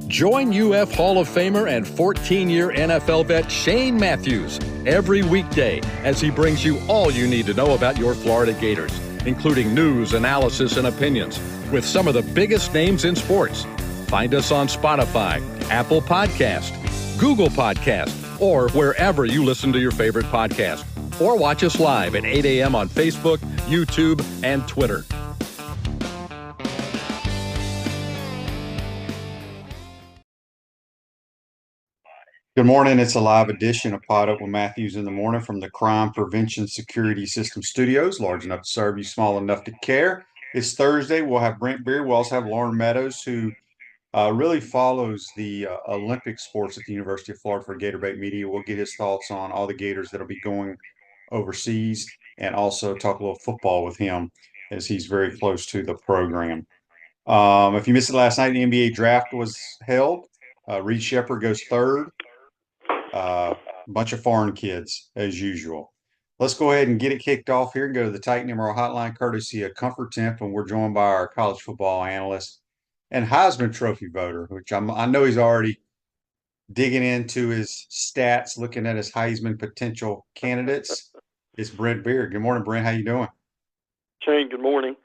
Join UF Hall of Famer and 14-year NFL vet Shane Matthews every weekday as he brings you all you need to know about your Florida Gators, including news, analysis, and opinions with some of the biggest names in sports. Find us on Spotify, Apple Podcast, Google Podcast, or wherever you listen to your favorite podcast. Or watch us live at 8 a.m. on Facebook, YouTube, and Twitter. Good morning. It's a live edition of PodUp with Matthews in the morning from the Crime Prevention Security System Studios, large enough to serve you, small enough to care. It's Thursday. We'll have Brent Beer. We'll also have Loren Meadows, who really follows the Olympic sports at the University of Florida for Gator Bait Media. We'll get his thoughts on all the Gators that'll be going overseas and also talk a little football with him as he's very close to the program. If you missed it last night, the NBA draft was held. Reed Sheppard goes third. Bunch of foreign kids as usual. Let's go ahead and get it kicked off here and go to the Titan Emerald Hotline, courtesy of Comfort Temp, and we're joined by our college football analyst and Heisman Trophy voter, which I know he's already digging into his stats, looking at his Heisman potential candidates. It's Brent Beer. Good morning, Brent. How you doing? Shane, good morning.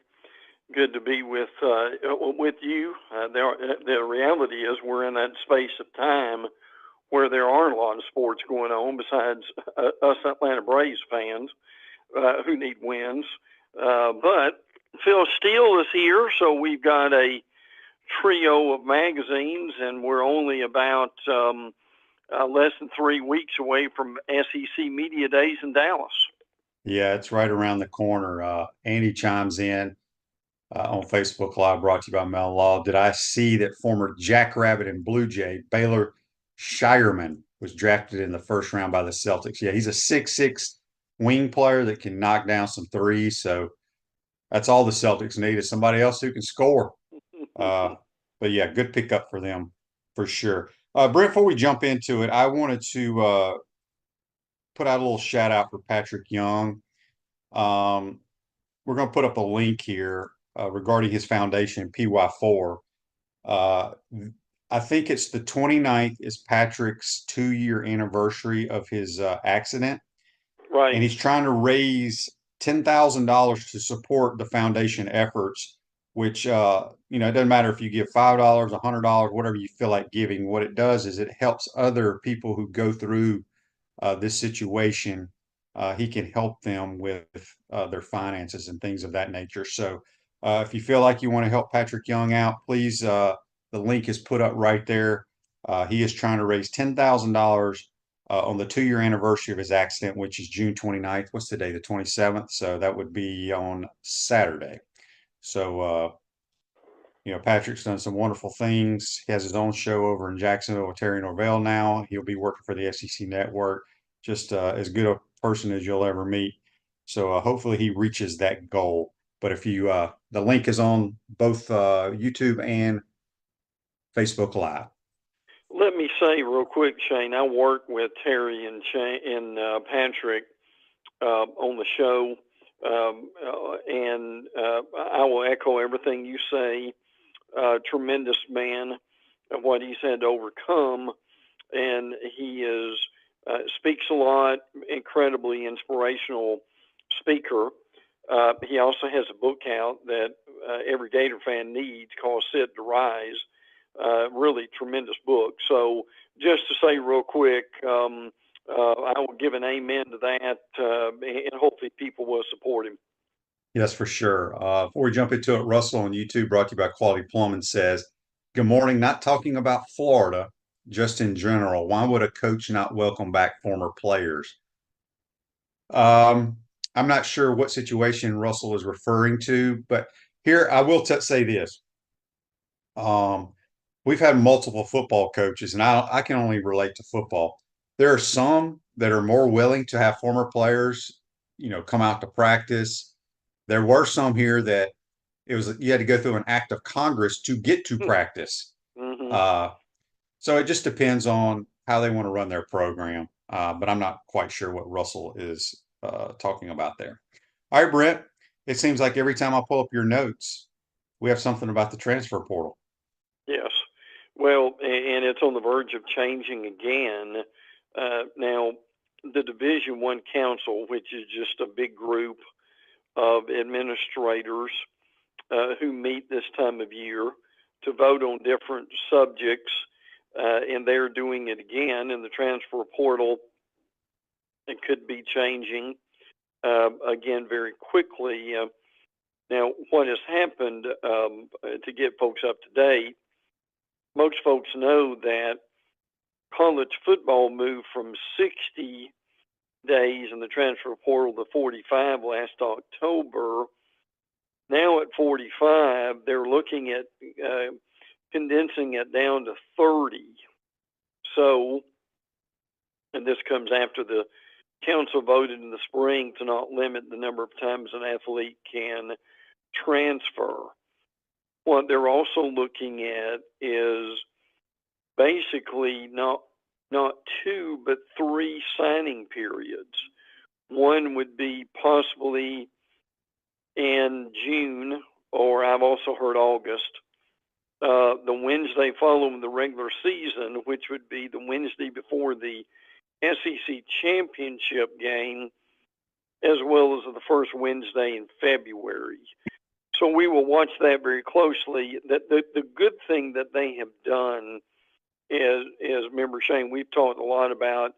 Good to be with you. The reality is we're in that space of time where there aren't a lot of sports going on besides us Atlanta Braves fans who need wins. But Phil Steele is here, so we've got a trio of magazines, and we're only about less than 3 weeks away from SEC Media Days in Dallas. Yeah, it's right around the corner. Andy chimes in on Facebook Live, brought to you by Mel Law. Did I see that former Jackrabbit and Blue Jay Baylor Shireman was drafted in the first round by the Celtics? Yeah, he's a 6'6" wing player that can knock down some threes. So that's all the Celtics need, is somebody else who can score. But yeah, good pickup for them for sure. Brent, before we jump into it, I wanted to put out a little shout out for Patrick Young. We're going to put up a link here regarding his foundation, PY4. I think it's the 29th is Patrick's 2-year anniversary of his accident. Right. And he's trying to raise $10,000 to support the foundation efforts, which, it doesn't matter if you give $5, $100, whatever you feel like giving. What it does is it helps other people who go through this situation. He can help them with their finances and things of that nature. So if you feel like you want to help Patrick Young out, please, the link is put up right there. He is trying to raise $10,000 on the 2-year anniversary of his accident, which is June 29th. What's today? The 27th. So that would be on Saturday. So, Patrick's done some wonderful things. He has his own show over in Jacksonville with Terry Norvell now. He'll be working for the SEC Network. Just as good a person as you'll ever meet. So hopefully he reaches that goal. But if you, the link is on both YouTube and Facebook Live. Let me say real quick, Shane, I work with Terry and Patrick on the show, and I will echo everything you say. Tremendous man of what he's had to overcome, and he is speaks a lot, incredibly inspirational speaker. He also has a book out that every Gator fan needs called Sit to Rise. Really tremendous book. So just to say real quick, I will give an amen to that, and hopefully people will support him. Yes, for sure. Before we jump into it, Russell on YouTube, brought to you by Quality Plumbing, says, good morning. Not talking about Florida, just in general. Why would a coach not welcome back former players? I'm not sure what situation Russell is referring to, but here I will say this. We've had multiple football coaches, and I can only relate to football. There are some that are more willing to have former players, come out to practice. There were some here that you had to go through an act of Congress to get to practice. Mm-hmm. So it just depends on how they want to run their program. But I'm not quite sure what Russell is talking about there. All right, Brent, it seems like every time I pull up your notes, we have something about the transfer portal. Yes. Well, and it's on the verge of changing again. Now, the Division I Council, which is just a big group of administrators who meet this time of year to vote on different subjects, and they're doing it again in the transfer portal. It could be changing again very quickly. Now, what has happened to get folks up to date, most folks know that college football moved from 60 days in the transfer portal to 45 last October. Now at 45, they're looking at condensing it down to 30. So, and this comes after the council voted in the spring to not limit the number of times an athlete can transfer. What they're also looking at is basically not 2, but 3 signing periods. One would be possibly in June, or I've also heard August, the Wednesday following the regular season, which would be the Wednesday before the SEC championship game, as well as the first Wednesday in February. So we will watch that very closely. The good thing that they have done is remember, Shane, we've talked a lot about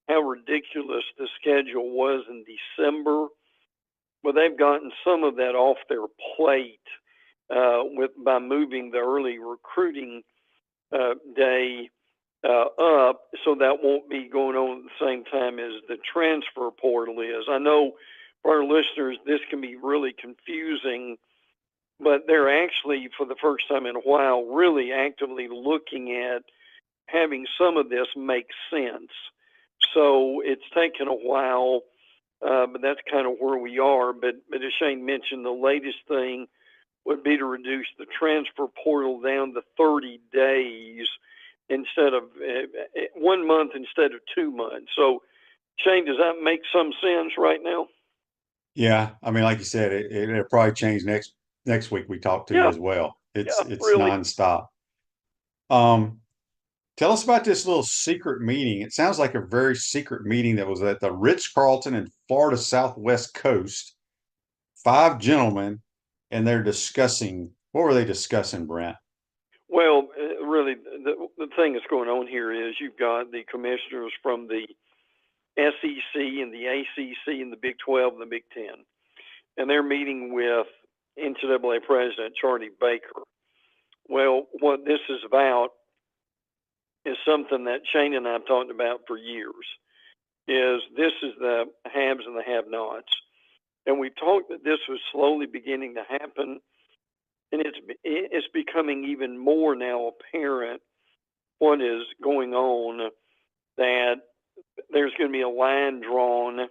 how ridiculous the schedule was in December. Well, they've gotten some of that off their plate by moving the early recruiting day up, so that won't be going on at the same time as the transfer portal is. I know for our listeners, this can be really confusing, but they're actually, for the first time in a while, really actively looking at having some of this make sense. So it's taken a while, but that's kind of where we are. But as Shane mentioned, the latest thing would be to reduce the transfer portal down to 30 days instead of 1 month instead of 2 months. So, Shane, does that make some sense right now? Yeah, I mean, like you said, it'll probably change next week. We talk to you as well. It's really nonstop. Tell us about this little secret meeting. It sounds like a very secret meeting that was at the Ritz-Carlton in Florida Southwest Coast. 5 gentlemen, and they're discussing. What were they discussing, Brent? Well, really, the thing that's going on here is you've got the commissioners from the SEC and the ACC and the Big 12 and the Big 10, and they're meeting with NCAA President Charlie Baker. Well, what this is about is something that Shane and I have talked about for years. This is the haves and the have-nots, and we talked that this was slowly beginning to happen, and it's becoming even more now apparent what is going on, that there's going to be a line drawn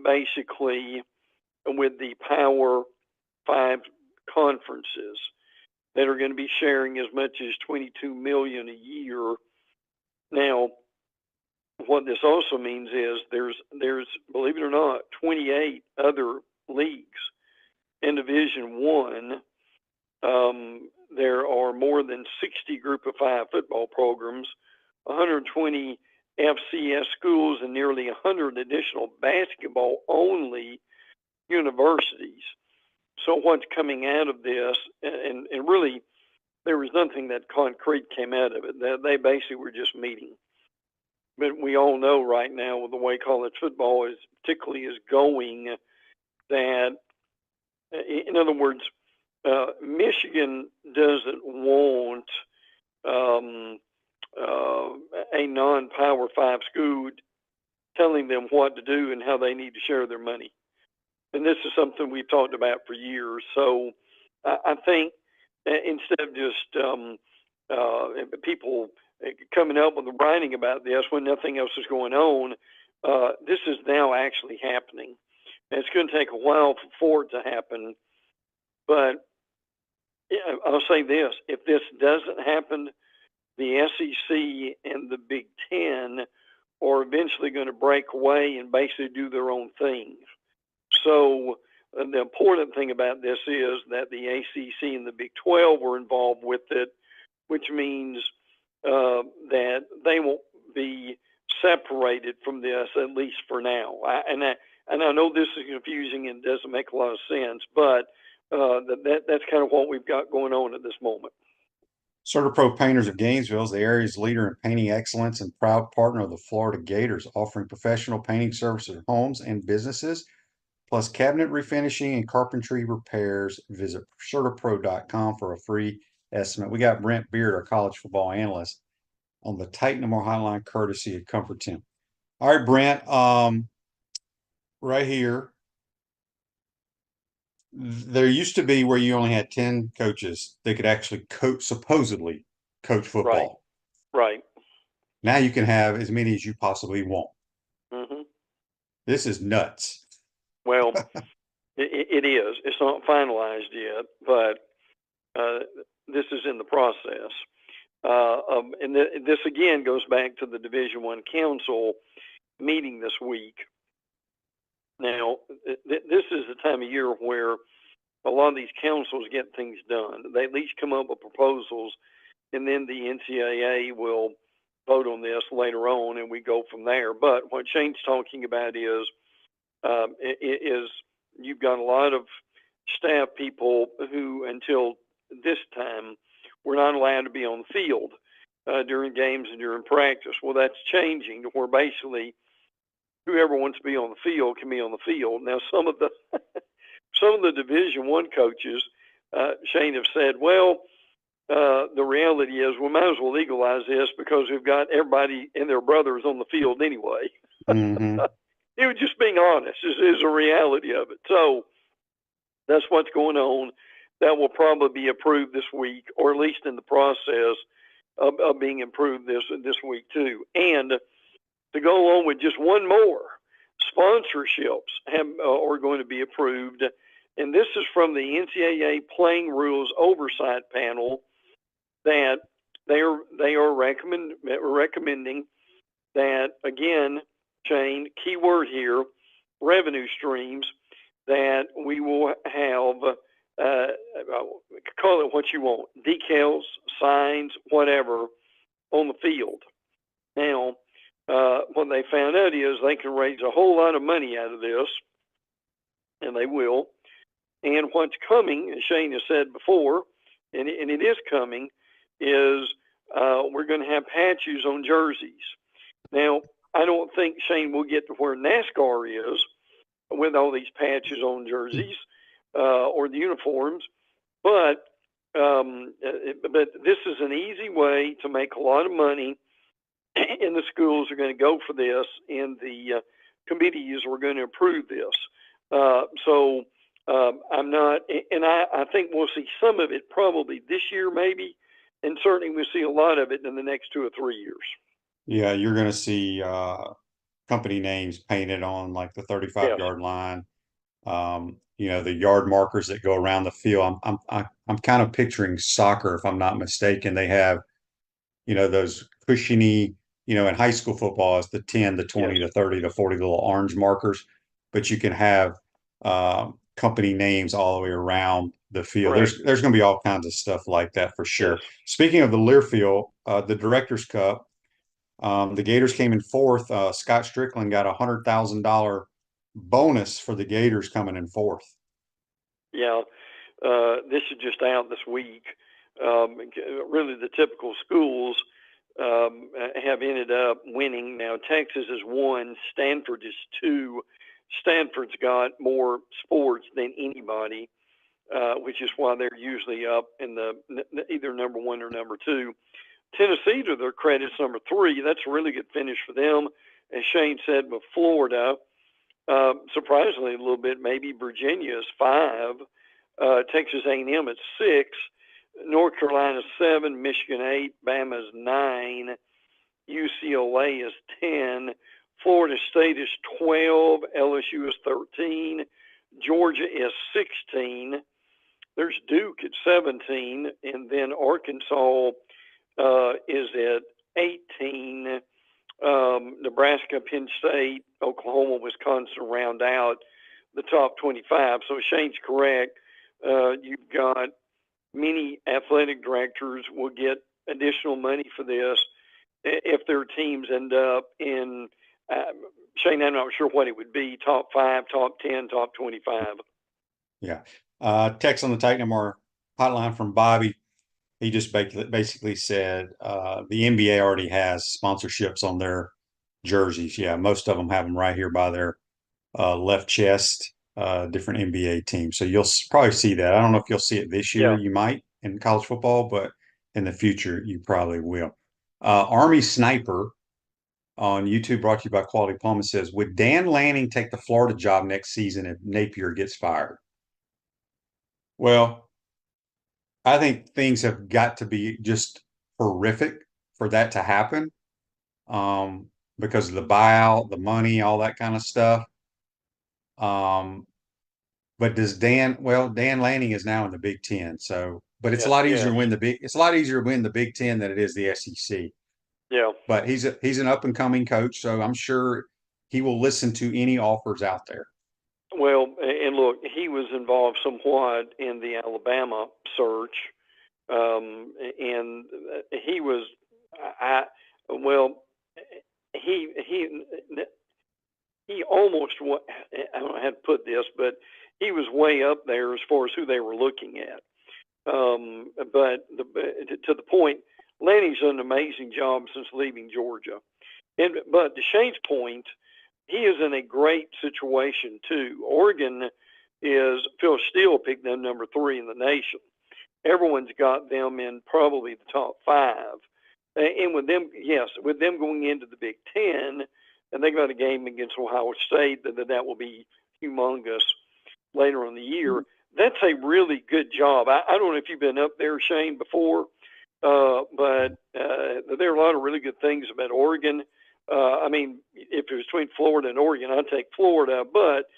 basically with the Power 5 conferences that are going to be sharing as much as $22 million a year. Now, what this also means is there's believe it or not, 28 other leagues in Division I. There are more than 60 Group of 5 football programs, 120 FCS schools, and nearly 100 additional basketball-only universities. So what's coming out of this, and really there was nothing that concrete came out of it. They basically were just meeting. But we all know right now with the way college football is particularly is going, that, in other words, Michigan doesn't want a non-Power 5 school telling them what to do and how they need to share their money. And this is something we've talked about for years. So I think instead of just people coming up with writing about this when nothing else is going on, this is now actually happening. And it's going to take a while for it to happen. But yeah, I'll say this: if this doesn't happen, the SEC and the Big 10 are eventually going to break away and basically do their own thing. So the important thing about this is that the ACC and the Big 12 were involved with it which means that they won't be separated from this, at least for now. And I know this is confusing and doesn't make a lot of sense, but that's kind of what we've got going on at this moment. CertaPro Painters of Gainesville is the area's leader in painting excellence and proud partner of the Florida Gators, offering professional painting services to homes and businesses, plus cabinet refinishing and carpentry repairs. Visit CertaPro.com for a free estimate. We got Brent Beaird, our college football analyst, on the Titan More Hotline, courtesy of Comfort 10. All right, Brent, right here. There used to be where you only had 10 coaches that could actually supposedly coach football. Right. Now you can have as many as you possibly want. Mm-hmm. This is nuts. Well, it is. It's not finalized yet, but this is in the process. And this again goes back to the Division I Council meeting this week. Now, this is the time of year where a lot of these councils get things done. They at least come up with proposals, and then the NCAA will vote on this later on, and we go from there. But what Shane's talking about is you've got a lot of staff people who, until this time, were not allowed to be on the field during games and during practice. Well, that's changing to where basically whoever wants to be on the field can be on the field. Now, some of the Division I coaches, Shane, have said, well, the reality is we might as well legalize this because we've got everybody and their brothers on the field anyway. Mm-hmm. It was just being honest is a reality of it. So that's what's going on. That will probably be approved this week, or at least in the process of being approved this week too. And to go along with just one more, sponsorships are going to be approved. And this is from the NCAA Playing Rules Oversight Panel that they are recommending that, again, Shane, key word here, revenue streams, that we will have, call it what you want, decals, signs, whatever, on the field. Now, what they found out is they can raise a whole lot of money out of this, and they will. And what's coming, as Shane has said before, and it is coming, is we're going to have patches on jerseys. Now, I don't think, Shane, will get to where NASCAR is with all these patches on jerseys or the uniforms, but this is an easy way to make a lot of money, and the schools are going to go for this, and the committees are going to approve this. So I'm not, and I think we'll see some of it probably this year maybe, and certainly we'll see a lot of it in the next 2 or 3 years. Yeah, you're going to see company names painted on like the 35-yard line. The yard markers that go around the field. I'm kind of picturing soccer, if I'm not mistaken. They have, those cushiony, in high school football, it's the 10, the 20, the 30, the 40 little orange markers, but you can have company names all the way around the field. Correct. There's going to be all kinds of stuff like that for sure. Yes. Speaking of the Learfield, the Directors Cup, the Gators came in fourth. Scott Strickland got $100,000 bonus for the Gators coming in fourth. Yeah, this is just out this week. Really, the typical schools have ended up winning. Now, Texas is 1, Stanford is 2. Stanford's got more sports than anybody, which is why they're usually up in the either number 1 or number 2. Tennessee, to their credit, is number 3. That's a really good finish for them. As Shane said, with Florida, surprisingly a little bit, maybe Virginia is 5, Texas A&M at 6, North Carolina 7, Michigan 8, Bama is 9, UCLA is 10, Florida State is 12, LSU is 13, Georgia is 16, there's Duke at 17, and then Arkansas is at 18. Nebraska, Penn State, Oklahoma, Wisconsin round out the top 25. So Shane's correct. You've got many athletic directors will get additional money for this if their teams end up in, Shane, I'm not sure what it would be, top 5, top 10, top 25. Yeah. Text on the Titan MR hotline from Bobby. He just basically said the NBA already has sponsorships on their jerseys. Yeah, most of them have them right here by their left chest, different NBA teams. So you'll probably see that. I don't know if you'll see it this year. Yeah. You might in college football, but in the future, you probably will. Army Sniper on YouTube, brought to you by Quality Plumbing, says, would Dan Lanning take the Florida job next season if Napier gets fired? Well, I think things have got to be just horrific for that to happen, because of the buyout, the money, all that kind of stuff. But Dan Lanning is now in the Big Ten, so but it's a lot easier to win it's a lot easier to win the Big Ten than it is the SEC. Yeah. But he's an up and coming coach, so I'm sure he will listen to any offers out there. Well, and look, he was involved somewhat in the Alabama search, and he was, he almost, I don't know how to put this, but he was way up there as far as who they were looking at. But to the point, Lanning's done an amazing job since leaving Georgia. But to Shane's point, he is in a great situation too. Oregon is, Phil Steele picked them number 3 in the nation. Everyone's got them in probably the top 5. And with them, with them going into the Big Ten, and they got a game against Ohio State that will be humongous later in the year. That's a really good job. I don't know if you've been up there, Shane, before, but there are a lot of really good things about Oregon. I mean, if it was between Florida and Oregon, I'd take Florida, but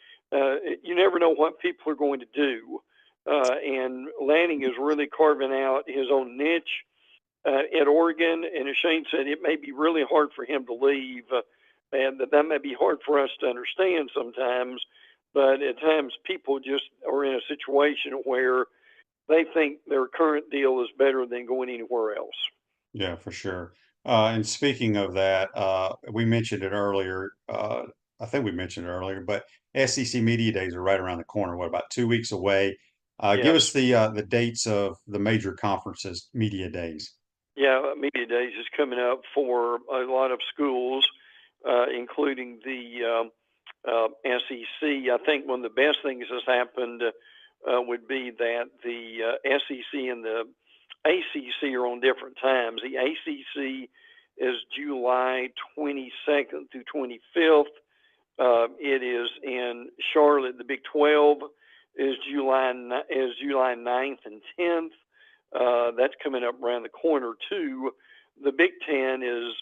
you never know what people are going to do. And Lanning is really carving out his own niche at Oregon. And as Shane said, it may be really hard for him to leave, and that may be hard for us to understand sometimes. But at times, people just are in a situation where they think their current deal is better than going anywhere else. Yeah, for sure. And speaking of that, we mentioned it earlier. I think we mentioned it earlier, but SEC Media Days are right around the corner. What, about 2 weeks away? Give us the dates of the major conferences, Media Days. Yeah, Media Days is coming up for a lot of schools, including the SEC. I think one of the best things that's happened would be that the SEC and the ACC are on different times. The ACC is July 22nd through 25th. It is in Charlotte. The Big 12 is July 9th and 10th. That's coming up around the corner too. The Big 10 is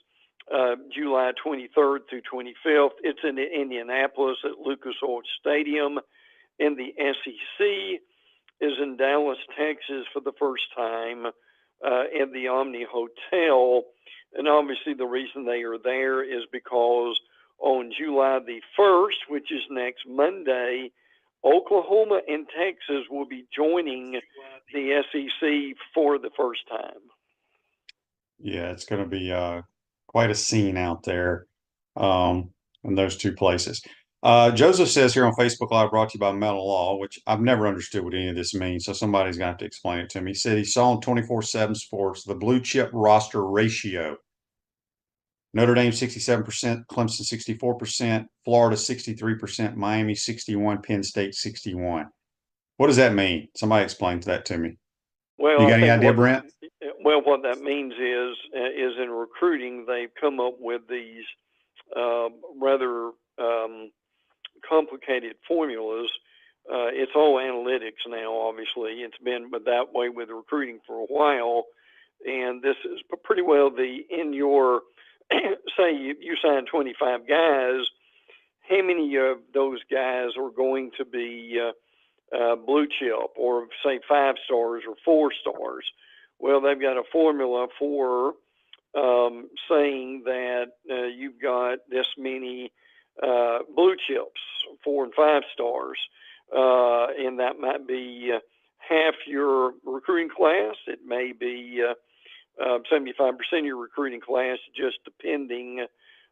July 23rd through 25th. It's in Indianapolis at Lucas Oil Stadium. And the SEC is in Dallas, Texas for the first time at the Omni Hotel. And obviously the reason they are there is because on July the 1st, which is next Monday, Oklahoma and Texas will be joining the SEC for the first time. Yeah, it's going to be quite a scene out there in those two places. Joseph says here on Facebook Live, brought to you by Metal Law, which I've never understood what any of this means, so somebody's going to have to explain it to me. He said he saw on 24/7 Sports the blue chip roster ratio. Notre Dame 67%, Clemson 64%, Florida 63%, Miami 61%, Penn State 61%. What does that mean? Somebody explain that to me. Well, you got any idea, Brent? Well, what that means is in recruiting, they've come up with these rather complicated formulas. It's all analytics now, obviously. It's been that way with recruiting for a while. And this is pretty well in your, say you sign 25 guys, how many of those guys are going to be blue chip or say 5 stars or 4 stars? Well, they've got a formula for saying that you've got this many blue chips, 4 and 5 stars, and that might be half your recruiting class. It may be 75% of your recruiting class, just depending.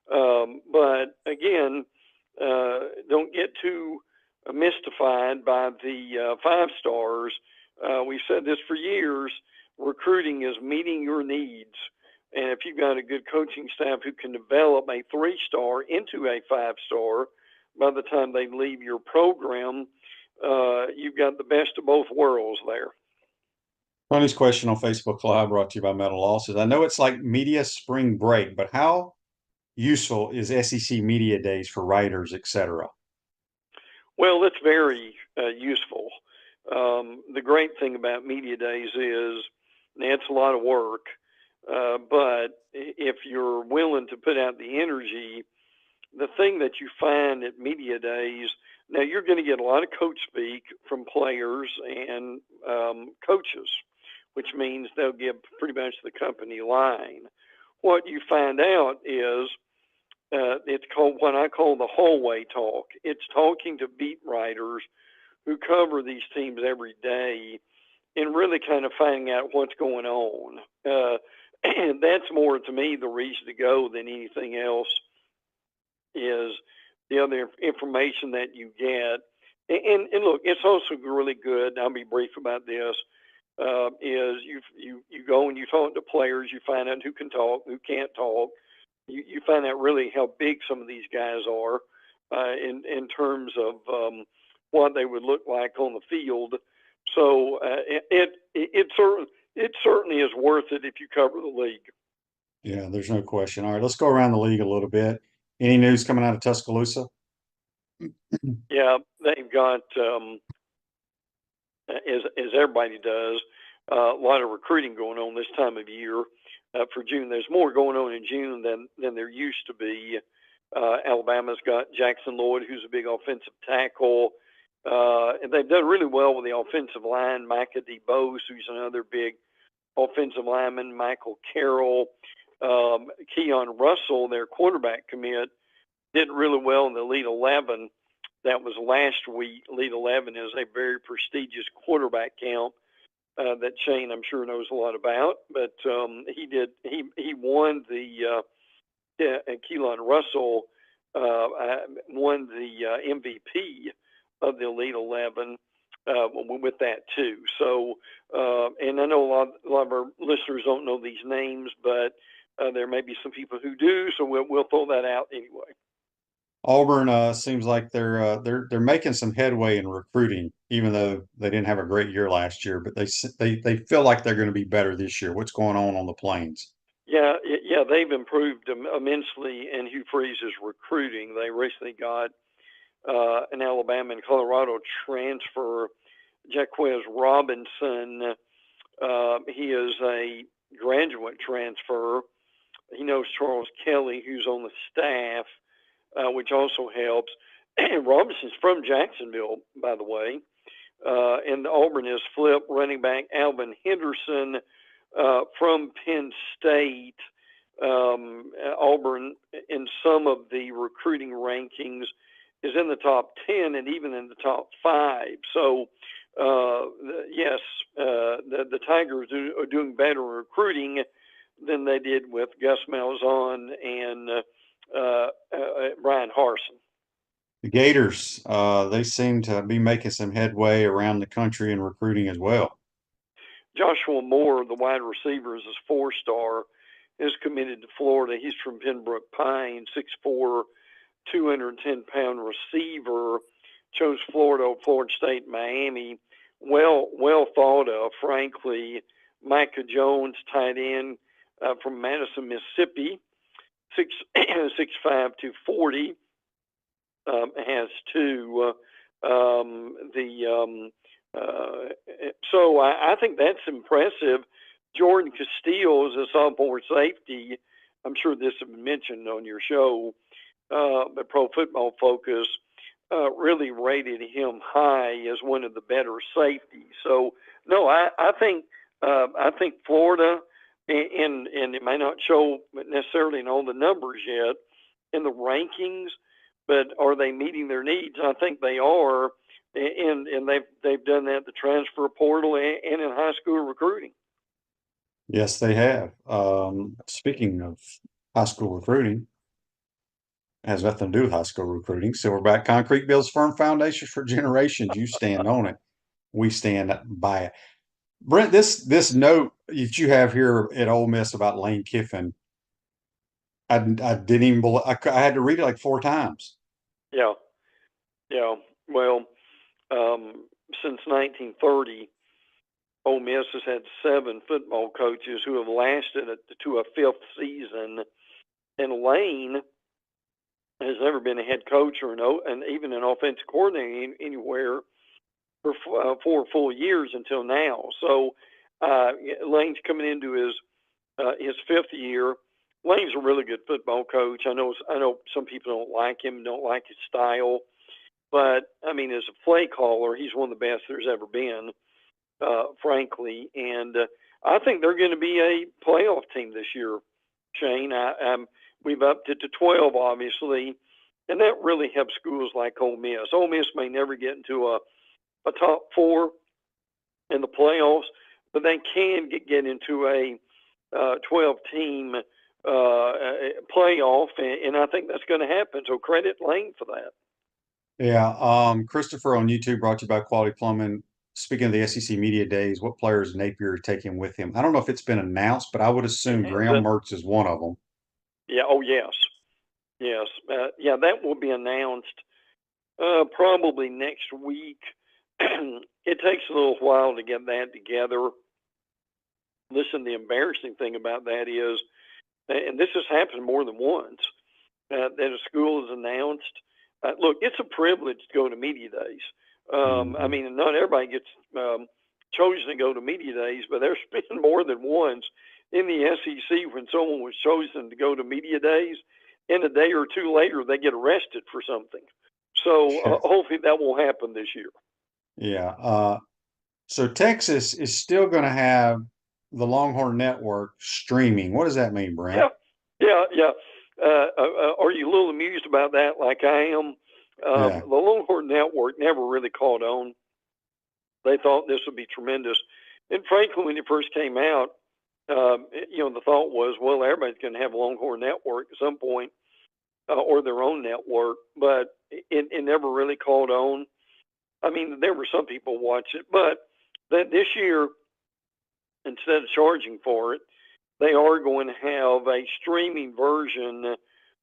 But again, don't get too mystified by the 5 stars. We've said this for years. Recruiting is meeting your needs. And if you've got a good coaching staff who can develop a 3-star into a 5-star, by the time they leave your program, you've got the best of both worlds there. Tony's question on Facebook Live, brought to you by Metal Law, says, I know it's like media spring break, but how useful is SEC media days for writers, etc.? Well, it's very useful. The great thing about media days is it's a lot of work, but if you're willing to put out the energy, the thing that you find at media days, now you're going to get a lot of coach speak from players and coaches, which means they'll give pretty much the company line. What you find out is it's called what I call the hallway talk. It's talking to beat writers who cover these teams every day and really kind of finding out what's going on. And that's more, to me, the reason to go than anything else, is the other information that you get. And look, it's also really good, I'll be brief about this, is you go and you talk to players, you find out who can talk, who can't talk. You find out really how big some of these guys are in terms of what they would look like on the field. So it certainly is worth it if you cover the league. Yeah, there's no question. All right, let's go around the league a little bit. Any news coming out of Tuscaloosa? Yeah, they've got, as everybody does, a lot of recruiting going on this time of year for June. There's more going on in June than there used to be. Alabama's got Jackson Lloyd, who's a big offensive tackle. And they've done really well with the offensive line. Micah DeBose, who's another big offensive lineman. Michael Carroll. Keon Russell, their quarterback commit, did really well in the Elite 11. That was last week. Elite 11 is a very prestigious quarterback count that Shane, I'm sure, knows a lot about. But he won the Keon Russell won the MVP of the Elite 11 with that too. So, and I know a lot of our listeners don't know these names, but there may be some people who do. So we'll throw that out anyway. Auburn seems like they're making some headway in recruiting, even though they didn't have a great year last year. But they feel like they're going to be better this year. What's going on the Plains? Yeah, they've improved immensely in Hugh Freeze's recruiting. They recently got an Alabama and Colorado transfer, Jaquez Robinson. He is a graduate transfer. He knows Charles Kelly, who's on the staff, which also helps. Robinson's from Jacksonville, by the way. And Auburn has flipped running back Alvin Henderson from Penn State. Auburn, in some of the recruiting rankings, is in the top 10 and even in the top 5. So, yes, the Tigers are doing better in recruiting than they did with Gus Malzahn and Brian Harsin. The Gators, they seem to be making some headway around the country in recruiting as well. Joshua Moore, the wide receiver, is a 4-star, is committed to Florida. He's from Pembroke Pines, 6'4", 210-pound receiver. Chose Florida, Florida State, Miami. Well thought of, frankly. Micah Jones, tight end from Madison, Mississippi, 6'5", 240. Has 2. So I think that's impressive. Jordan Castillo is a sophomore safety. I'm sure this has been mentioned on your show, but Pro Football Focus really rated him high as one of the better safeties. So no, I think Florida, and it may not show necessarily in all the numbers yet in the rankings, but are they meeting their needs? I think they are, and they've done that in the transfer portal and in high school recruiting. Yes, they have. Speaking of high school recruiting, it has nothing to do with high school recruiting. Silverback Concrete builds firm foundations for generations. You stand on it. We stand by it. Brent, this note that you have here at Ole Miss about Lane Kiffin, I didn't even believe. I had to read it like 4 times. Yeah, yeah. Well, since 1930, Ole Miss has had 7 football coaches who have lasted to a 5th season, and Lane has never been a head coach or and even an offensive coordinator anywhere for 4 full years until now. So Lane's coming into his 5th year. Lane's a really good football coach. I know some people don't like him, don't like his style, but I mean, as a play caller, he's one of the best there's ever been, frankly. And I think they're going to be a playoff team this year, Shane. We've upped it to 12, obviously, and that really helps schools like Ole Miss. Ole Miss may never get into a top 4 in the playoffs, but they can get into a 12-team playoff, and I think that's going to happen. So credit Lane for that. Yeah. Christopher on YouTube brought to you by Quality Plumbing. Speaking of the SEC Media Days, what players Napier is taking with him? I don't know if it's been announced, but I would assume Graham Mertz is one of them. Yeah. Oh, yes. Yes. Yeah, that will be announced probably next week. It takes a little while to get that together. Listen, the embarrassing thing about that is, and this has happened more than once, that a school is announced. Look, it's a privilege to go to media days. I mean, not everybody gets chosen to go to media days, but there's been more than once in the SEC when someone was chosen to go to media days, and a day or two later they get arrested for something. So hopefully that won't happen this year. Yeah. So Texas is still going to have the Longhorn Network streaming. What does that mean, Brent? Yeah. Are you a little amused about that, like I am? Yeah. The Longhorn Network never really caught on. They thought this would be tremendous. And frankly, when it first came out, the thought was, well, everybody's going to have a Longhorn Network at some point or their own network, but it never really caught on. I mean, there were some people watch it, but that this year, instead of charging for it, they are going to have a streaming version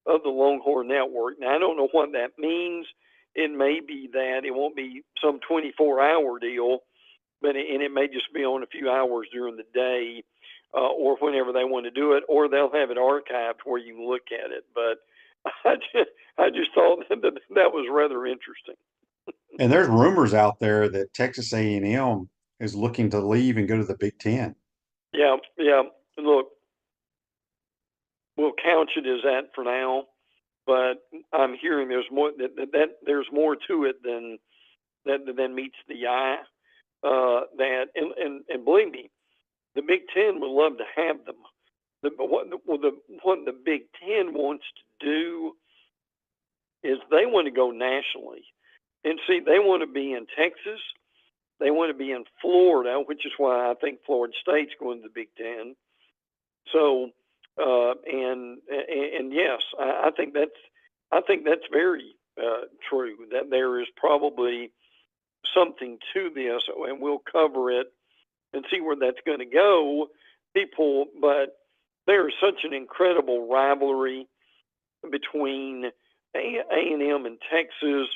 of the Longhorn Network. Now, I don't know what that means. It may be that it won't be some 24-hour deal, but it may just be on a few hours during the day or whenever they want to do it, or they'll have it archived where you can look at it. But I just thought that was rather interesting. And there's rumors out there that Texas A&M is looking to leave and go to the Big Ten. Yeah. Look, we'll couch it as that for now, but I'm hearing there's more that there's more to it than meets the eye. And believe me, the Big Ten would love to have them. What the Big Ten wants to do is they want to go nationally, and see, they want to be in Texas, they want to be in Florida, which is why I think Florida State's going to the Big Ten. So, and yes, I think that's very true. That there is probably something to this, and we'll cover it and see where that's going to go. But there is such an incredible rivalry between A&M and Texas,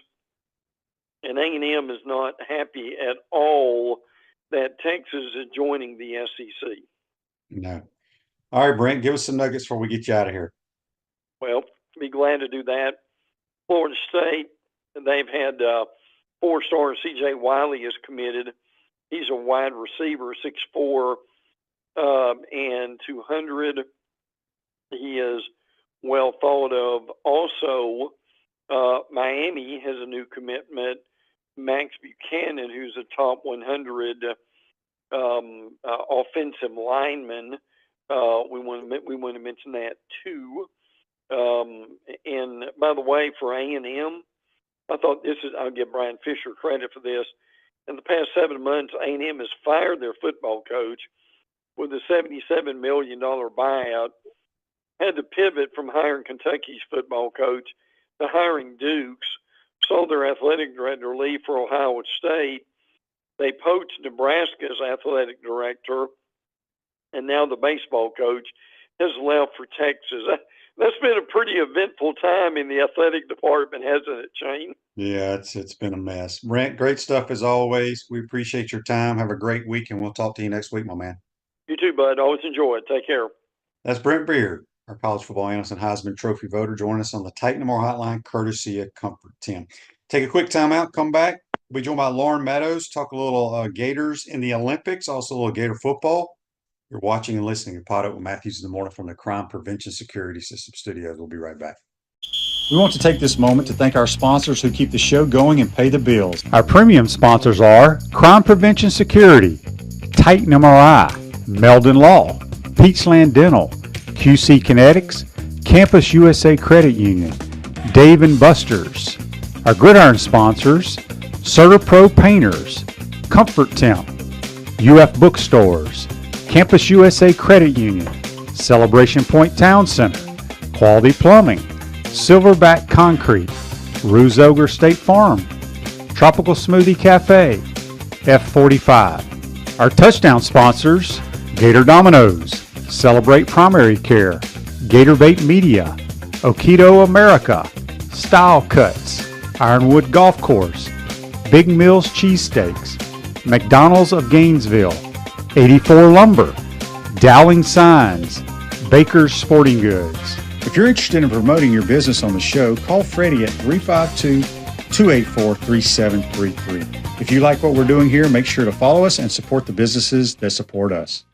and A&M is not happy at all that Texas is joining the SEC. No. All right, Brent, give us some nuggets before we get you out of here. Well, be glad to do that. Florida State, they've had 4-star C.J. Wiley is committed. He's a wide receiver, 6'4", and 200. He is well thought of. Also, Miami has a new commitment, Max Buchanan, who's a top 100 offensive lineman. We want to mention that too. And by the way, for A&M, I thought I'll give Brian Fisher credit for this. In the past 7 months, A&M has fired their football coach, with a $77 million buyout, had to pivot from hiring Kentucky's football coach to hiring Duke's, saw their athletic director leave for Ohio State. They poached Nebraska's athletic director, and now the baseball coach has left for Texas. That's been a pretty eventful time in the athletic department, hasn't it, Shane? Yeah, it's been a mess. Brent, great stuff as always. We appreciate your time. Have a great week, and we'll talk to you next week, my man. You too, bud. Always enjoy it. Take care. That's Brent Beaird, our college football analyst and Heisman Trophy voter. Join us on the Titan More Hotline, courtesy of Comfort 10. Take a quick timeout, come back. We'll be joined by Loren Meadows, talk a little Gators in the Olympics, also a little Gator football. You're watching and listening to PodUp with Matthews in the Morning from the Crime Prevention Security System Studios. We'll be right back. We want to take this moment to thank our sponsors who keep the show going and pay the bills. Our premium sponsors are Crime Prevention Security, Titan MRI, Meldon Law, Peachland Dental, QC Kinetics, Campus USA Credit Union, Dave & Buster's. Our Gridiron sponsors, CertaPro Painters, Comfort Temp, UF Bookstores, Campus USA Credit Union, Celebration Point Town Center, Quality Plumbing, Silverback Concrete, Ruse Ogre State Farm, Tropical Smoothie Cafe, F45. Our touchdown sponsors, Gator Dominoes, Celebrate Primary Care, Gator Bait Media, Okido America, Style Cuts, Ironwood Golf Course, Big Mills Cheesesteaks, McDonald's of Gainesville, 84 Lumber, Dowling Signs, Baker's Sporting Goods. If you're interested in promoting your business on the show, call Freddie at 352-284-3733. If you like what we're doing here, make sure to follow us and support the businesses that support us.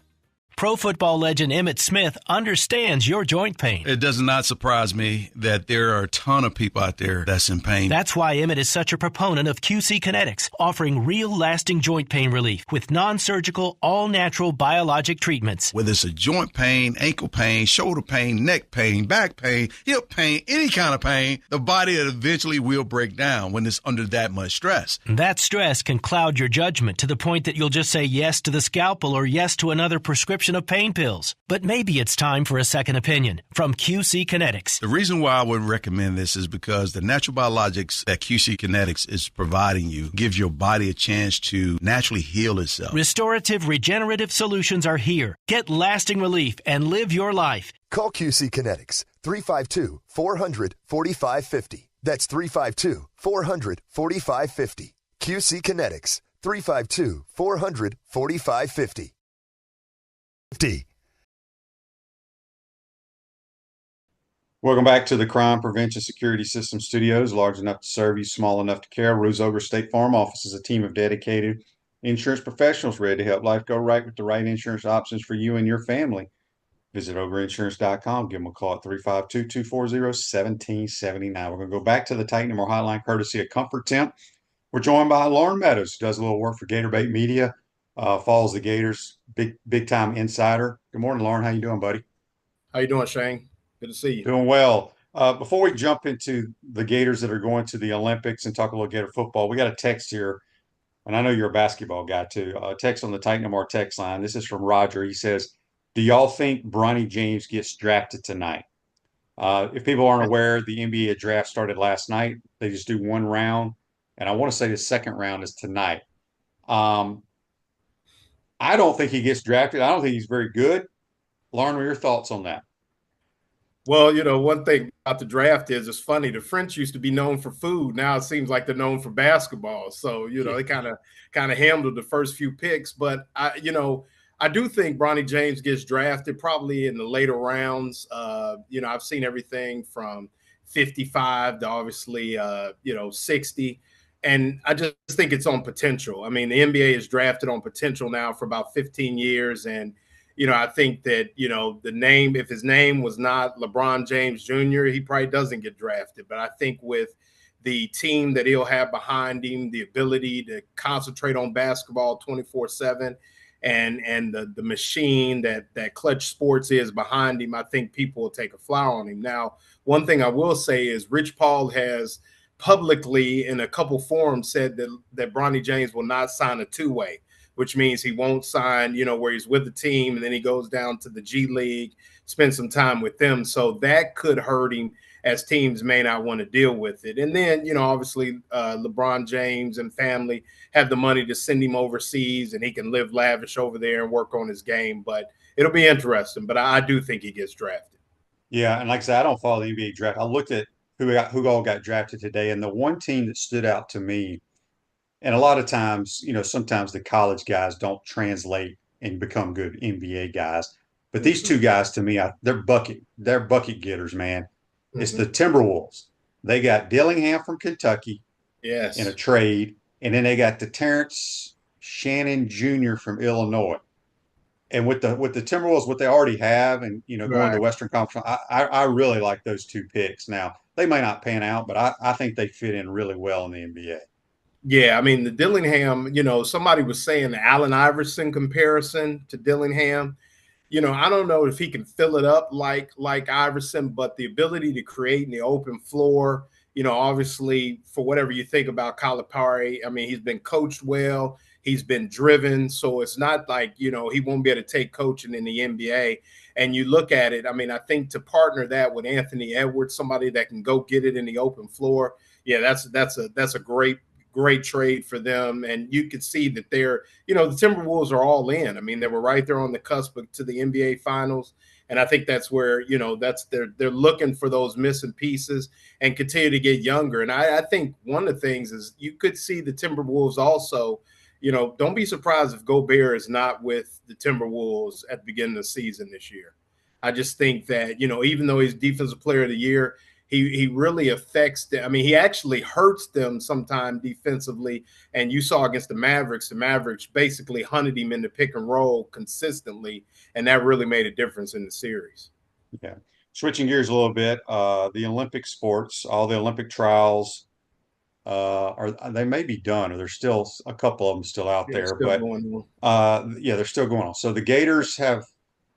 Pro football legend Emmitt Smith understands your joint pain. It does not surprise me that there are a ton of people out there that's in pain. That's why Emmitt is such a proponent of QC Kinetics, offering real lasting joint pain relief with non-surgical, all-natural biologic treatments. Whether it's a joint pain, ankle pain, shoulder pain, neck pain, back pain, hip pain, any kind of pain, the body eventually will break down when it's under that much stress. That stress can cloud your judgment to the point that you'll just say yes to the scalpel or yes to another prescription of pain pills. But maybe it's time for a second opinion from QC Kinetics. The reason why I would recommend this is because the natural biologics that QC Kinetics is providing you gives your body a chance to naturally heal itself. Restorative, regenerative solutions are here. Get lasting relief and live your life. Call QC Kinetics 352-400-4550. That's 352-400-4550. QC Kinetics 352-400-4550. Welcome back to the Crime Prevention Security System Studios, large enough to serve you, small enough to care. Ruse Ogre State Farm Office is a team of dedicated insurance professionals ready to help life go right with the right insurance options for you and your family. Visit ogreinsurance.com. Give them a call at 352-240-1779. We're going to go back to the Titan More Hotline, courtesy of Comfort Temp. We're joined by Loren Meadows, who does a little work for Gator Bait Media. Follows the Gators, big time insider. Good morning, Loren. How you doing, buddy? How you doing, Shane? Good to see you. Doing well. Before we jump into the Gators that are going to the Olympics and talk a little Gator football, we got a text here, and I know you're a basketball guy too. Text on the Titan More text line. This is from Roger. He says, "Do y'all think Bronny James gets drafted tonight?" If people aren't aware, the NBA draft started last night. They just do one round, and I want to say the second round is tonight. I don't think he gets drafted. I don't think he's very good. Loren, what are your thoughts on that? Well, one thing about the draft is it's funny. The French used to be known for food. Now it seems like they're known for basketball. So, they kind of handled the first few picks. But, I do think Bronny James gets drafted probably in the later rounds. I've seen everything from 55 to obviously, 60. And I just think it's on potential. I mean, the NBA is drafted on potential now for about 15 years. And, I think that, the name, if his name was not LeBron James Jr., he probably doesn't get drafted. But I think with the team that he'll have behind him, the ability to concentrate on basketball 24/7 and the machine that Clutch Sports is behind him, I think people will take a flower on him. Now, one thing I will say is Rich Paul has publicly in a couple forums said that Bronny James will not sign a two-way. which means he won't sign, where he's with the team and then he goes down to the G League, spend some time with them. So that could hurt him, as teams may not want to deal with it. And then, obviously LeBron James and family have the money to send him overseas and he can live lavish over there and work on his game. But it'll be interesting. But I do think he gets drafted. Yeah, and like I said, I don't follow the NBA draft. I looked at who all got drafted today, and the one team that stood out to me, and a lot of times, sometimes the college guys don't translate and become good NBA guys. But these two guys, to me, they're bucket getters, man. It's the Timberwolves. They got Dillingham from Kentucky, yes, in a trade, and then they got the Terrence Shannon Jr. from Illinois. And with the Timberwolves, what they already have, and going to the Western Conference, I really like those two picks. Now they may not pan out, but I think they fit in really well in the NBA. Yeah, I mean the Dillingham. Somebody was saying the Allen Iverson comparison to Dillingham. I don't know if he can fill it up like Iverson, but the ability to create in the open floor, obviously for whatever you think about Calipari, I mean, he's been coached well, he's been driven. So it's not like, he won't be able to take coaching in the NBA. And you look at it, I mean, I think to partner that with Anthony Edwards, somebody that can go get it in the open floor. Yeah, that's a great trade for them. And you could see that they're, the Timberwolves are all in. I mean, they were right there on the cusp to the NBA finals. And I think that's where, they're looking for those missing pieces and continue to get younger. And I think one of the things is you could see the Timberwolves also, don't be surprised if Gobert is not with the Timberwolves at the beginning of the season this year. I just think that, even though he's Defensive Player of the Year, he really affects them. I mean, he actually hurts them sometimes defensively. And you saw against the Mavericks basically hunted him in the pick and roll consistently. And that really made a difference in the series. Yeah. Switching gears a little bit, the Olympic sports, all the Olympic trials, they may be done, or there's still a couple of them still out there. But they're still going on. So the Gators have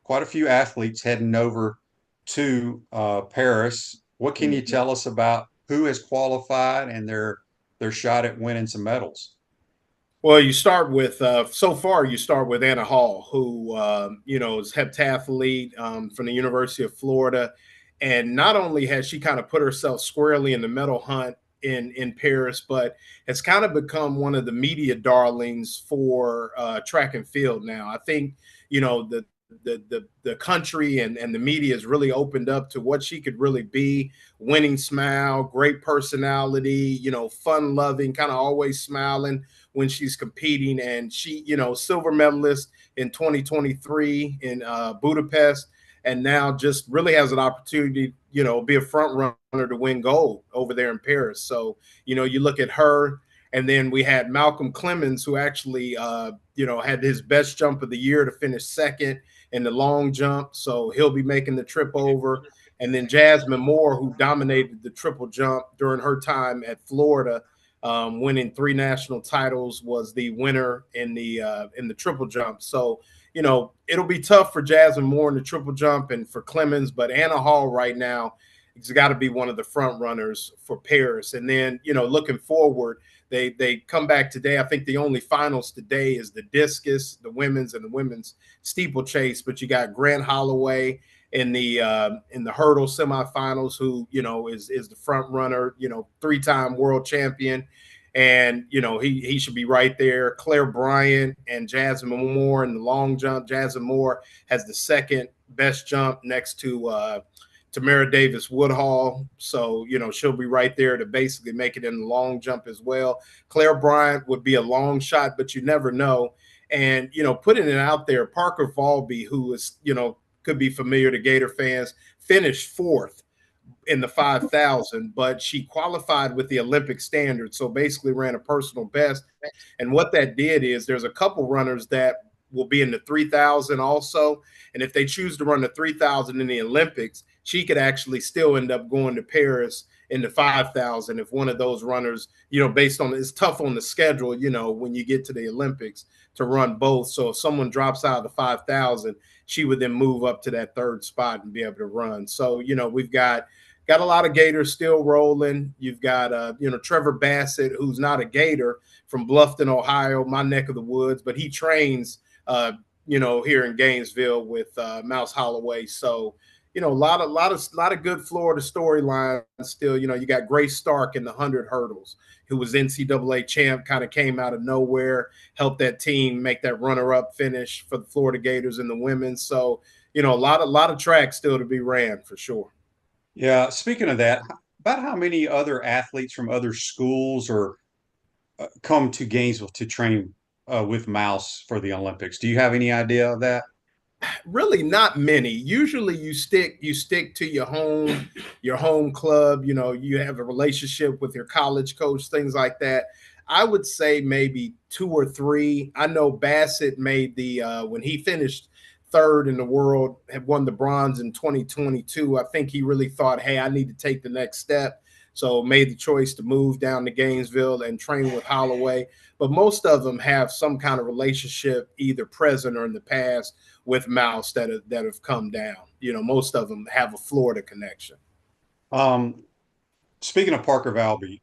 quite a few athletes heading over to Paris. What can you tell us about who has qualified and their shot at winning some medals? Well, you start with Anna Hall, who is heptathlete from the University of Florida, and not only has she kind of put herself squarely in the medal hunt in Paris, but has kind of become one of the media darlings for track and field now. I think the country and the media has really opened up to what she could really be. Winning smile, great personality, fun loving, kind of always smiling when she's competing. And she, silver medalist in 2023 in Budapest, and now just really has an opportunity, be a front runner to win gold over there in Paris. So, you look at her. And then we had Malcolm Clemens, who actually, had his best jump of the year to finish second in the long jump. So he'll be making the trip over. And then Jasmine Moore, who dominated the triple jump during her time at Florida, winning 3 national titles, was the winner in the triple jump. So, it'll be tough for Jasmine Moore in the triple jump and for Clemens, but Anna Hall right now has got to be one of the front runners for Paris. And then, looking forward, they come back today. I think the only finals today is the discus, the women's and the women's steeplechase. But you got Grant Holloway in the hurdle semifinals, who is the front runner, 3-time world champion, and he should be right there. Claire Bryant and Jasmine Moore in the long jump. Jasmine Moore has the second best jump next to Tamara Davis Woodhall. So, she'll be right there to basically make it in the long jump as well. Claire Bryant would be a long shot, but you never know. And, putting it out there, Parker Valby, who is, could be familiar to Gator fans, finished 4th in the 5,000, but she qualified with the Olympic standard. So basically ran a personal best. And what that did is there's a couple runners that will be in the 3,000 also. And if they choose to run the 3,000 in the Olympics, she could actually still end up going to Paris in the 5,000 if one of those runners, based on it's tough on the schedule, when you get to the Olympics to run both. So if someone drops out of the 5,000, she would then move up to that 3rd spot and be able to run. So, we've got got a lot of Gators still rolling. You've got, Trevor Bassett, who's not a Gator, from Bluffton, Ohio, my neck of the woods, but he trains, here in Gainesville with Mouse Holloway. So, a lot of good Florida storylines still. You got Grace Stark in the 100 hurdles, who was NCAA champ, kind of came out of nowhere, helped that team make that runner-up finish for the Florida Gators in the women's. So, a lot of tracks still to be ran for sure. Yeah. Speaking of that, about how many other athletes from other schools or come to Gainesville to train with Mouse for the Olympics? Do you have any idea of that? Really not many. Usually you stick to your home club. You have a relationship with your college coach, things like that. I would say maybe 2 or 3. I know Bassett made the when he finished third in the world, had won the bronze in 2022. I think he really thought, hey, I need to take the next step. So made the choice to move down to Gainesville and train with Holloway. But most of them have some kind of relationship, either present or in the past, with Mouse that have come down. Most of them have a Florida connection. Speaking of Parker Valby,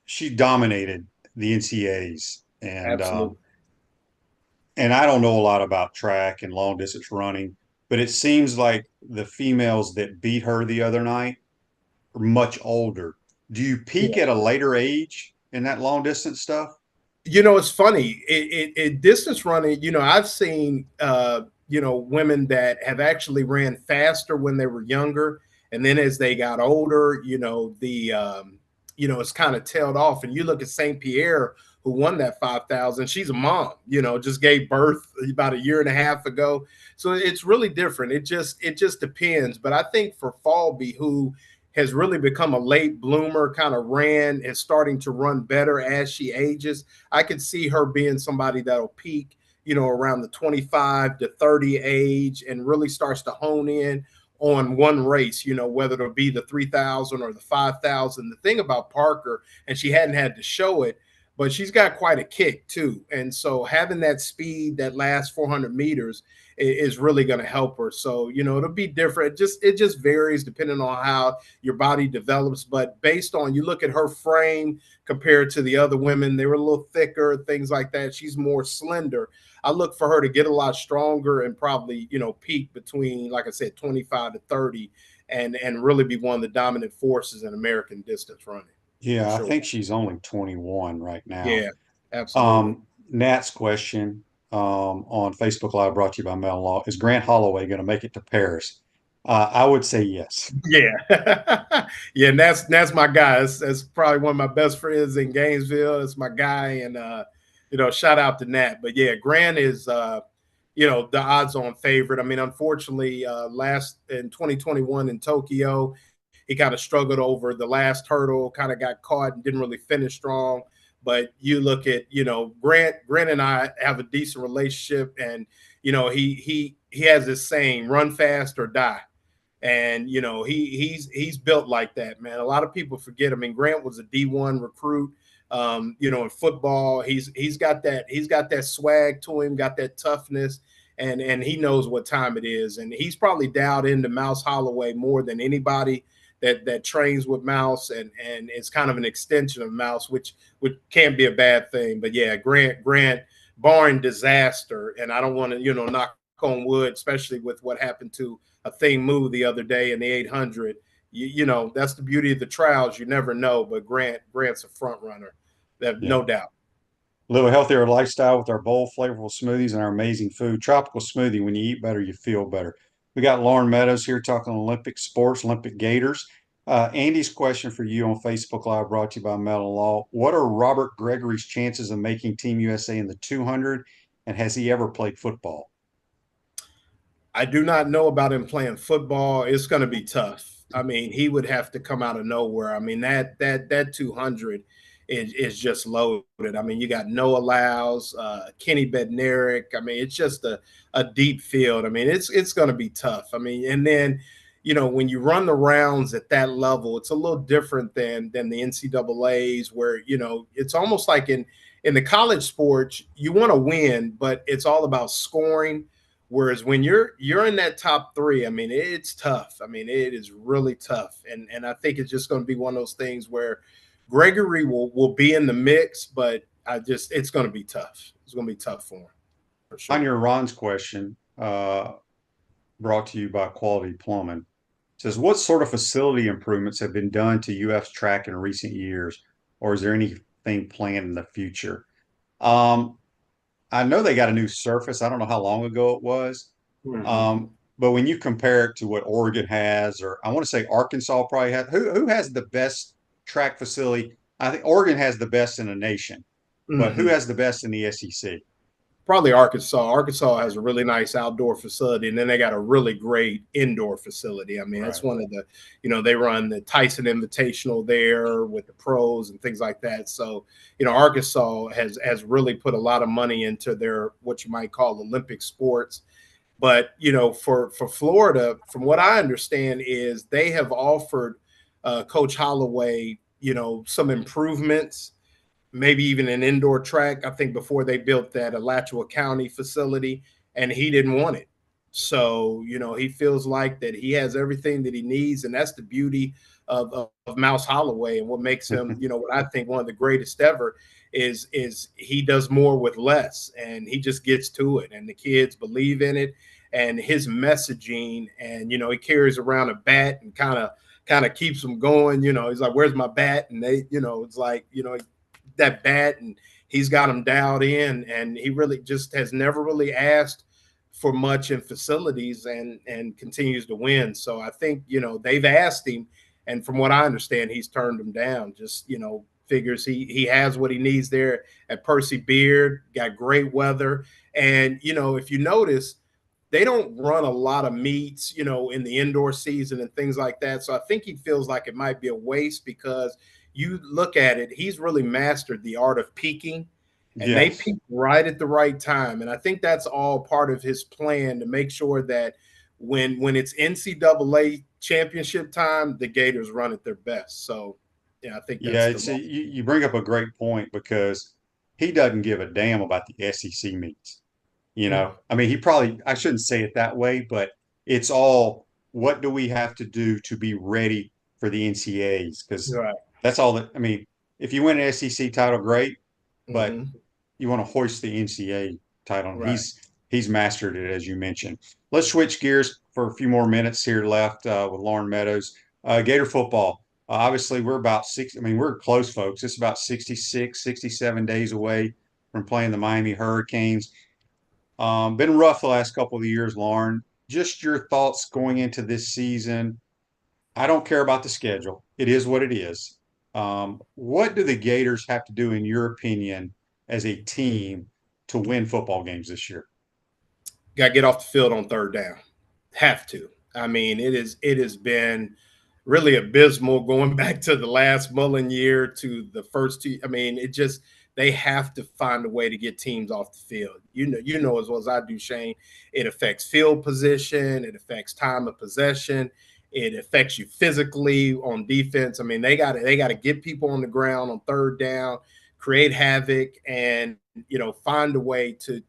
she dominated the NCAAs, and Absolutely. And I don't know a lot about track and long distance running, but it seems like the females that beat her the other night are much older. Do you peak at a later age in that long distance stuff? It's funny. It distance running, I've seen women that have actually ran faster when they were younger, and then as they got older, it's kind of tailed off. And you look at St. Pierre, who won that 5,000. She's a mom, just gave birth about a year and a half ago. So it's really different. It just depends. But I think for Falby, who has really become a late bloomer, kind of is starting to run better as she ages, I could see her being somebody that'll peak, around the 25 to 30 age and really starts to hone in on one race, whether it'll be the 3,000 or the 5,000. The thing about Parker, and she hadn't had to show it, but she's got quite a kick too. And so having that speed, that last 400 meters is really going to help her. So, it'll be different. It just varies depending on how your body develops. But based on, you look at her frame compared to the other women, they were a little thicker, things like that. She's more slender. I look for her to get a lot stronger and probably, peak between, like I said, 25 to 30 and really be one of the dominant forces in American distance running. Yeah, Sure. I think she's only 21 right now. Yeah, absolutely. Nat's question on Facebook Live, brought to you by Mel Law: is Grant Holloway going to make it to Paris? I would say yes. Yeah. Yeah, and that's my guy. That's probably one of my best friends in Gainesville. It's my guy, and shout out to Nat. But yeah, Grant is the odds-on favorite. I mean, unfortunately, last in 2021 in Tokyo, he kind of struggled over the last hurdle, kind of got caught and didn't really finish strong. But you look at, Grant and I have a decent relationship, and, he has this saying, run fast or die. And, he's built like that, man. A lot of people forget. I mean, Grant was a D1 recruit, in football. He's got that swag to him, got that toughness, and he knows what time it is. And he's probably dialed into Mouse Holloway more than anybody that trains with Mouse, and it's kind of an extension of Mouse, which can't be a bad thing. But yeah, Grant, barring disaster, and I don't want to, knock on wood, especially with what happened to a thing move the other day in the 800. That's the beauty of the trials. You never know, but Grant's a front runner, no doubt. A little healthier lifestyle with our bold, flavorful smoothies and our amazing food. Tropical smoothie. When you eat better, you feel better. We got Loren Meadows here talking Olympic sports, Olympic Gators. Andy's question for you on Facebook Live, brought to you by Mellon Law: what are Robert Gregory's chances of making Team USA in the 200, and has he ever played football? I do not know about him playing football. It's going to be tough. I mean, he would have to come out of nowhere. I mean, that 200 is just loaded. I mean, you got Noah Lyles, Kenny Bednarik. I mean, it's just a deep field. I mean, it's going to be tough. I mean, and then, when you run the rounds at that level, it's a little different than the NCAAs, where, it's almost like in the college sports, you want to win, but it's all about scoring. Whereas when you're in that top three, I mean, it's tough. I mean, it is really tough. And I think it's just going to be one of those things where Gregory will be in the mix, but it's going to be tough. It's going to be tough for him, for sure. On your Ron's question, brought to you by Quality Plumbing, says, what sort of facility improvements have been done to UF's track in recent years, or is there anything planned in the future? I know they got a new surface. I don't know how long ago it was. Mm-hmm. But when you compare it to what Oregon has, or I want to say Arkansas probably has, who has the best track facility? I think Oregon has the best in the nation, but who has the best in the SEC? Probably Arkansas. Arkansas has a really nice outdoor facility, and then they got a really great indoor facility. I mean, that's one of the, they run the Tyson Invitational there with the pros and things like that. So, Arkansas has really put a lot of money into their, what you might call Olympic sports. But, for Florida, from what I understand is they have offered Coach Holloway, some improvements, maybe even an indoor track, I think, before they built that Alachua County facility, and he didn't want it. So, he feels like that he has everything that he needs, and that's the beauty of Mouse Holloway, and what makes him, what I think one of the greatest ever is he does more with less, and he just gets to it, and the kids believe in it, and his messaging, and, he carries around a bat and kind of keeps them going. He's like, where's my bat? And they, it's like, that bat, and he's got him dialed in, and he really just has never really asked for much in facilities, and continues to win. So I think, they've asked him, and from what I understand, he's turned them down. Just, figures he has what he needs there at Percy Beard, got great weather. And, if you notice, they don't run a lot of meets, in the indoor season and things like that. So I think he feels like it might be a waste, because you look at it, he's really mastered the art of peaking, and they peak right at the right time. And I think that's all part of his plan to make sure that when it's NCAA championship time, the Gators run at their best. So, I think that's you bring up a great point, because he doesn't give a damn about the SEC meets. I mean, I shouldn't say it that way, but it's all, what do we have to do to be ready for the NCAAs? Because that's all that, I mean, if you win an SEC title, great, but you want to hoist the NCAA title. Right. He's mastered it, as you mentioned. Let's switch gears for a few more minutes here left with Loren Meadows. Gator football. Obviously, we're about we're close, folks. It's about 66, 67 days away from playing the Miami Hurricanes. Been rough the last couple of years, Loren. Just your thoughts going into this season. I don't care about the schedule. It is what it is. What do the Gators have to do, in your opinion, as a team to win football games this year? Got to get off the field on third down. Have to. I mean, it has been really abysmal going back to the last Mullen year to the first two. I mean, they have to find a way to get teams off the field. You know as well as I do, Shane, it affects field position. It affects time of possession. It affects you physically on defense. I mean, they got to get people on the ground on third down, create havoc, and find a way to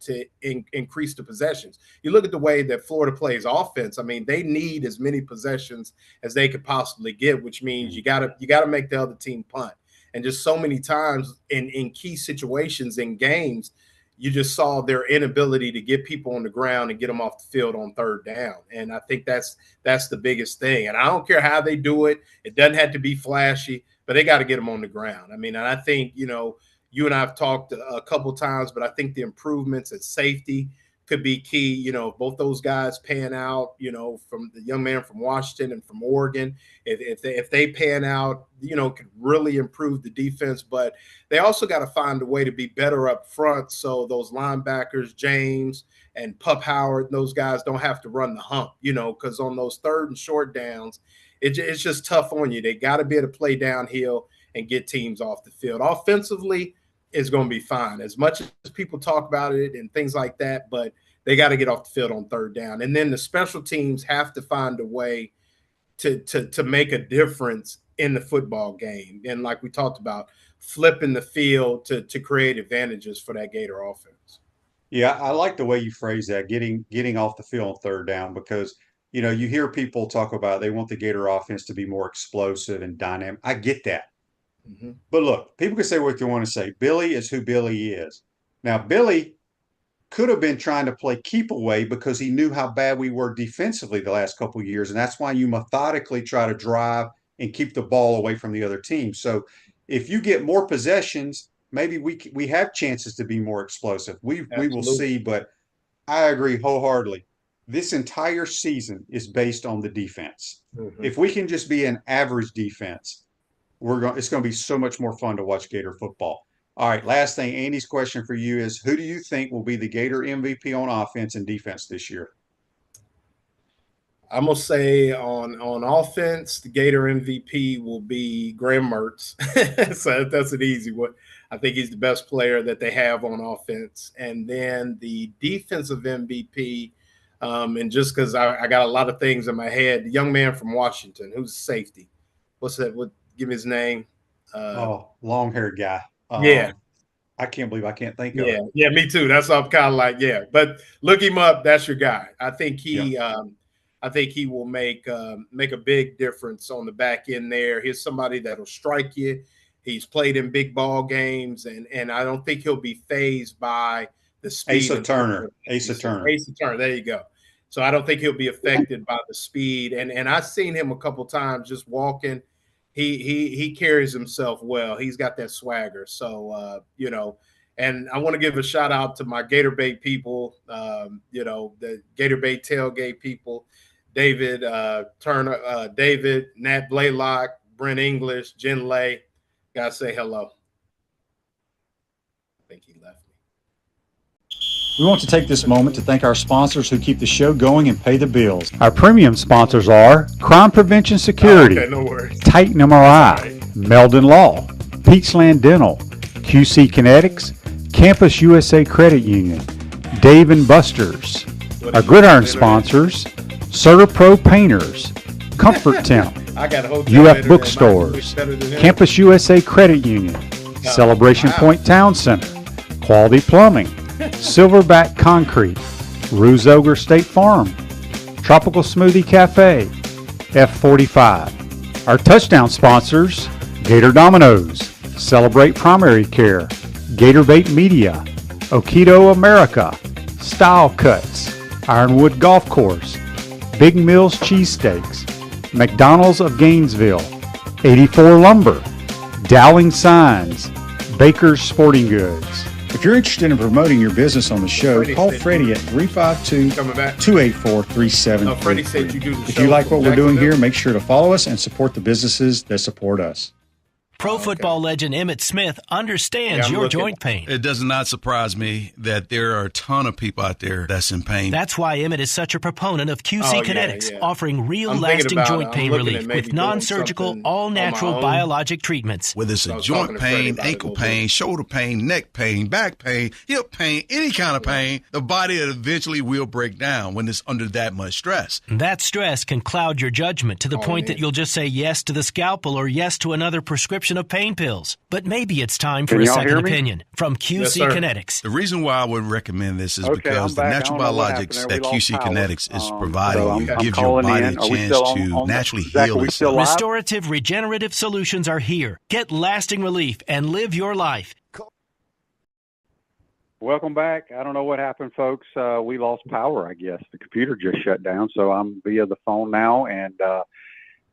increase the possessions. You look at the way that Florida plays offense. I mean, they need as many possessions as they could possibly get, which means you got to make the other team punt. And just so many times in key situations in games, you just saw their inability to get people on the ground and get them off the field on third down. And I think that's the biggest thing. And I don't care how they do it. It doesn't have to be flashy, but they got to get them on the ground. I mean, and I think, you and I have talked a couple of times, but I think the improvements at safety could be key. Both those guys pan out, from the young man from Washington and from Oregon, if they pan out, could really improve the defense. But they also got to find a way to be better up front, so those linebackers, James and Pup Howard, those guys don't have to run the hump, because on those third and short downs, it's just tough on you. They got to be able to play downhill and get teams off the field. Offensively, is going to be fine, as much as people talk about it and things like that, but they got to get off the field on third down. And then the special teams have to find a way to make a difference in the football game. And like we talked about, flipping the field to create advantages for that Gator offense. Yeah, I like the way you phrase that, getting off the field on third down, because you hear people talk about they want the Gator offense to be more explosive and dynamic. I get that. Mm-hmm. But look, people can say what they want to say. Billy is who Billy is. Now, Billy could have been trying to play keep away because he knew how bad we were defensively the last couple of years. And that's why you methodically try to drive and keep the ball away from the other team. So if you get more possessions, maybe we have chances to be more explosive. We will see, but I agree wholeheartedly. This entire season is based on the defense. Mm-hmm. If we can just be an average defense, it's going to be so much more fun to watch Gator football. All right, last thing, Andy's question for you is, who do you think will be the Gator MVP on offense and defense this year? I'm gonna say on offense, the Gator MVP will be Graham Mertz. So that's an easy one. I think he's the best player that they have on offense. And then the defensive MVP, and just because I got a lot of things in my head, the young man from Washington, who's safety. What's that? Give me his name. Long-haired guy. Yeah. I can't believe I can't think of it. Yeah, me too. That's what I'm kind of like, yeah. But look him up. That's your guy. I think he will make a big difference on the back end there. He's somebody that'll strike you. He's played in big ball games, and I don't think he'll be fazed by the speed. Asa Turner. There you go. So I don't think he'll be affected by the speed. And I've seen him a couple times just walking. He carries himself well. He's got that swagger. So and I want to give a shout out to my Gator Bay people, the Gator Bay tailgate people, David Turner, David, Nat Blaylock, Brent English, Jen Lay. Gotta say hello. I think he left me. We want to take this moment to thank our sponsors who keep the show going and pay the bills. Our premium sponsors are Crime Prevention Security, Okay, no worries. Titan MRI, Meldon Law, Peachland Dental, QC Kinetics, Campus USA Credit Union, Dave & Buster's. Our Gridiron sponsors, CertaPro Painters, Comfort Temp, UF Bookstores, Campus USA Credit Union, Celebration Point Town Center, Quality Plumbing, Silverback Concrete, Ruse Ogre State Farm, Tropical Smoothie Cafe, F45. Our touchdown sponsors, Gator Dominoes, Celebrate Primary Care, Gator Bait Media, Okido America, Style Cuts, Ironwood Golf Course, Big Mills Cheesesteaks, McDonald's of Gainesville, 84 Lumber, Dowling Signs, Baker's Sporting Goods. If you're interested in promoting your business on the show, call Freddie at 352-284-3733. If you like what we're doing here, make sure to follow us and support the businesses that support us. Pro football legend Emmitt Smith understands your joint pain. It does not surprise me that there are a ton of people out there that's in pain. That's why Emmitt is such a proponent of QC Kinetics, offering real lasting joint pain relief with non-surgical, all-natural biologic treatments. Whether it's a joint pain, ankle pain, shoulder pain, neck pain, back pain, hip pain, any kind of pain, the body eventually will break down when it's under that much stress. That stress can cloud your judgment to the point that you'll just say yes to the scalpel or yes to another prescription of pain pills. But maybe it's time for a second opinion from QC Kinetics. The reason why I would recommend this is because the natural biologics that QC Kinetics is providing gives your body a chance to naturally heal itself. Restorative, regenerative solutions are here. Get lasting relief and live your life. Welcome back. I don't know what happened, folks. We lost power, I guess. The computer just shut down, so I'm via the phone now, and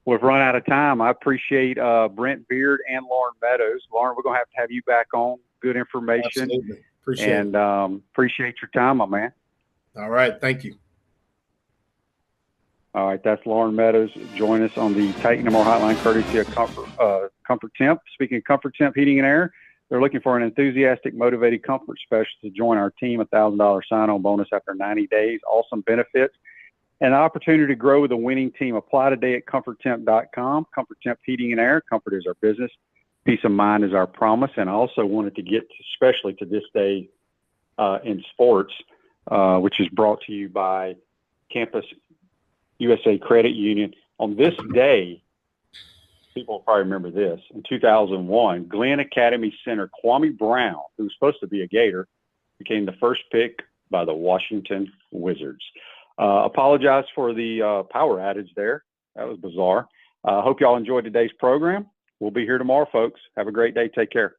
we've run out of time. I appreciate Brent Beaird and Loren Meadows. Loren, we're going to have you back on. Good information. Absolutely. Appreciate it. Appreciate your time, my man. All right. Thank you. All right. That's Loren Meadows. Join us on the Titan MR hotline courtesy of Comfort Temp. Speaking of Comfort Temp Heating and Air, they're looking for an enthusiastic, motivated comfort specialist to join our team. $1,000 sign-on bonus after 90 days. Awesome benefits. An opportunity to grow with a winning team. Apply today at ComfortTemp.com. Comfort Temp Heating and Air. Comfort is our business. Peace of mind is our promise. And I also wanted to get especially to this day in sports, which is brought to you by Campus USA Credit Union. On this day, people will probably remember this, in 2001, Glenn Academy Center, Kwame Brown, who was supposed to be a Gator, became the first pick by the Washington Wizards. Apologize for the power outage there. That was bizarre. Hope y'all enjoyed today's program. We'll be here tomorrow, folks. Have a great day. Take care.